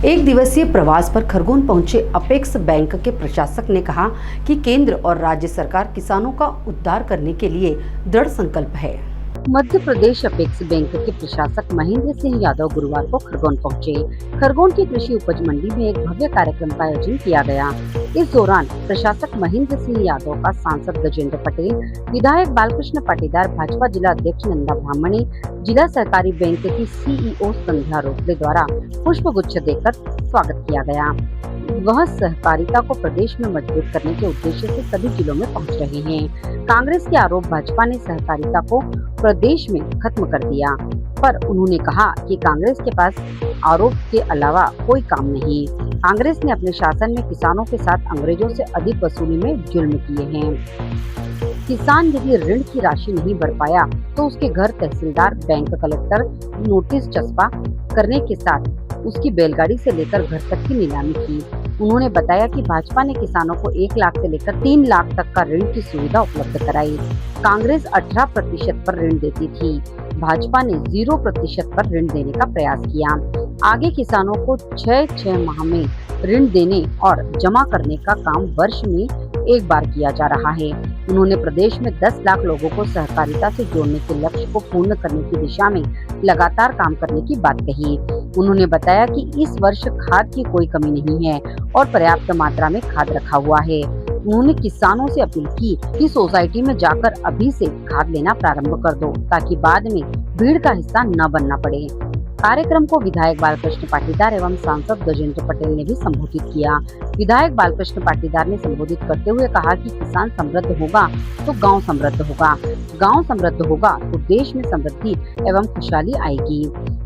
एक दिवसीय प्रवास पर खरगोन पहुंचे अपेक्स बैंक के प्रशासक ने कहा कि केंद्र और राज्य सरकार किसानों का उद्धार करने के लिए दृढ़ संकल्प है। मध्य प्रदेश अपेक्स बैंक के प्रशासक महेंद्र सिंह यादव गुरुवार को खरगोन पहुंचे। खरगोन की कृषि उपज मंडी में एक भव्य कार्यक्रम का आयोजन किया गया। इस दौरान प्रशासक महेंद्र सिंह यादव का सांसद गजेंद्र पटेल, विधायक बालकृष्ण पाटीदार, भाजपा जिला अध्यक्ष नंदा ब्राह्मणी, जिला सहकारी बैंक की सीईओ संध्या रोकले द्वारा पुष्प गुच्छ देकर स्वागत किया गया। वह सहकारिता को प्रदेश में मजबूत करने के उद्देश्य से सभी जिलों में पहुंच रहे हैं। कांग्रेस के आरोप भाजपा ने सहकारिता को प्रदेश में खत्म कर दिया, पर उन्होंने कहा कि कांग्रेस के पास आरोप के अलावा कोई काम नहीं। कांग्रेस ने अपने शासन में किसानों के साथ अंग्रेजों से अधिक वसूली में जुल्म किए हैं। किसान यदि ऋण की राशि नहीं भर पाया तो उसके घर तहसीलदार, बैंक कलेक्टर नोटिस चस्पा करने के साथ उसकी बैलगाड़ी से लेकर घर तक की नीलामी की। उन्होंने बताया कि भाजपा ने किसानों को 1 लाख से लेकर 3 लाख तक का ऋण की सुविधा उपलब्ध कराई। कांग्रेस 18% पर ऋण देती थी, भाजपा ने 0% पर ऋण देने का प्रयास किया। आगे किसानों को 6 माह में ऋण देने और जमा करने का काम वर्ष में एक बार किया जा रहा है। उन्होंने प्रदेश में 10 लाख लोगों को सहकारिता से जोड़ने के लक्ष्य को पूर्ण करने की दिशा में लगातार काम करने की बात कही। उन्होंने बताया कि इस वर्ष खाद की कोई कमी नहीं है और पर्याप्त मात्रा में खाद रखा हुआ है। उन्होंने किसानों से अपील की कि सोसाइटी में जाकर अभी से खाद लेना प्रारंभ कर दो ताकि बाद में भीड़ का हिस्सा न बनना पड़े। कार्यक्रम को विधायक बालकृष्ण पाटीदार एवं सांसद गजेंद्र पटेल ने भी संबोधित किया। विधायक बालकृष्ण पाटीदार ने संबोधित करते हुए कहा कि किसान समृद्ध होगा तो गांव समृद्ध होगा, गांव समृद्ध होगा तो देश में समृद्धि एवं खुशहाली आएगी।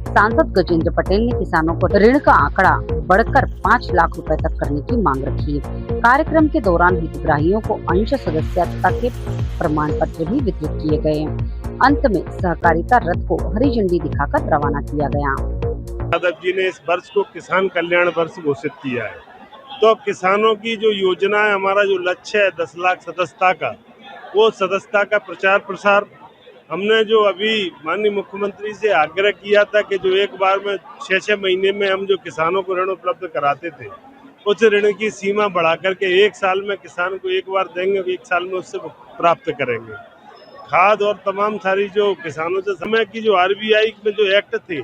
सांसद गजेंद्र पटेल ने किसानों को ऋण का आंकड़ा बढ़कर 5 लाख रुपए तक करने की मांग रखी। कार्यक्रम के दौरान हितग्राहियों को अंश सदस्यता के प्रमाण पत्र भी वितरित किए गए। अंत में सहकारिता रथ को हरी झंडी दिखाकर रवाना किया गया। यादव जी ने इस वर्ष को किसान कल्याण वर्ष घोषित किया है, तो किसानों की जो योजना है, हमारा जो लक्ष्य है 10 लाख सदस्यता का, वो सदस्यता का प्रचार प्रसार हमने जो अभी माननीय मुख्यमंत्री से आग्रह किया था कि जो एक बार में 6 महीने में हम जो किसानों को ऋण उपलब्ध कराते थे, उस ऋण की सीमा बढ़ा करके 1 साल में किसान को एक बार देंगे, 1 साल में उससे प्राप्त करेंगे। खाद और तमाम सारी जो किसानों से समय की जो आरबीआई में जो एक्ट थे,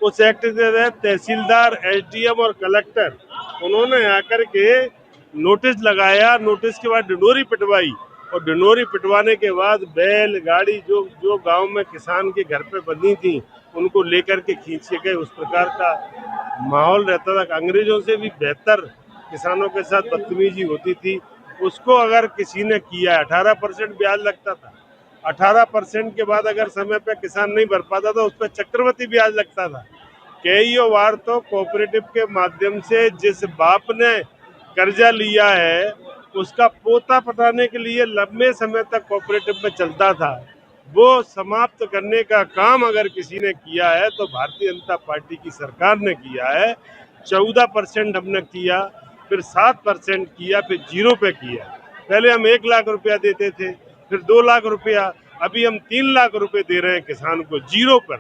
उस एक्ट के तहत तहसीलदार, एसडीएम और कलेक्टर उन्होंने आकर के नोटिस लगाया। नोटिस के बाद डिडोरी पिटवाई और डिडोरी पिटवाने के बाद बैल गाड़ी जो गांव में किसान के घर पे बंधी थी, उनको लेकर के खींचे गए। उस प्रकार का माहौल रहता था। अंग्रेजों से भी बेहतर किसानों के साथ बदतमीजी होती थी। उसको अगर किसी ने किया, 18% ब्याज लगता था। 18% के बाद अगर समय पे किसान नहीं भर पाता था, उस पर चक्रवृद्धि ब्याज लगता था। कई बार तो कोऑपरेटिव के माध्यम से जिस बाप ने कर्जा लिया है, उसका पोता पटाने के लिए लंबे समय तक कोऑपरेटिव में चलता था। वो समाप्त करने का काम अगर किसी ने किया है तो भारतीय जनता पार्टी की सरकार ने किया है। 14% हमने किया, फिर 7% किया, फिर 0 पे किया। पहले हम 1 लाख रुपया देते थे, फिर 2 लाख रुपया, अभी हम 3 लाख रुपए दे रहे हैं किसान को 0 पर।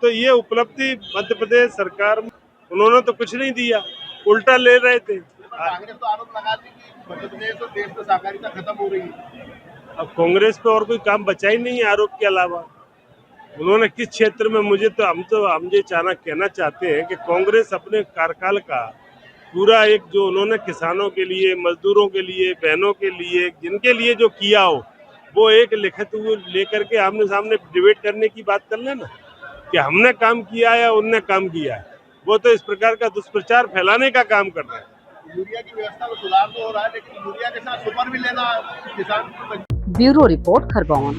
तो ये उपलब्धि मध्य प्रदेश सरकार, उन्होंने तो कुछ नहीं दिया, उल्टा ले रहे थे। कांग्रेस तो आरोप लगाती कि मध्य प्रदेश और देश में सहकारिता खत्म हो रही है। अब कांग्रेस पे और कोई काम बचा ही नहीं है आरोप के अलावा। उन्होंने किस क्षेत्र में, हम ये कहना चाहते हैं कि कांग्रेस अपने कार्यकाल का पूरा एक जो उन्होंने किसानों के लिए, मजदूरों के लिए, बहनों के लिए, जिनके लिए जो किया हो, वो एक लिखित लेकर के आमने सामने डिबेट करने की बात कर लेना कि हमने काम किया है या उनने काम किया है। वो तो इस प्रकार का दुष्प्रचार फैलाने का काम कर रहे हैं। यूरिया की व्यवस्था में सुधार तो हो रहा है, लेकिन यूरिया के साथ सुपर भी लेना किसान को। Bureau report, Khargone.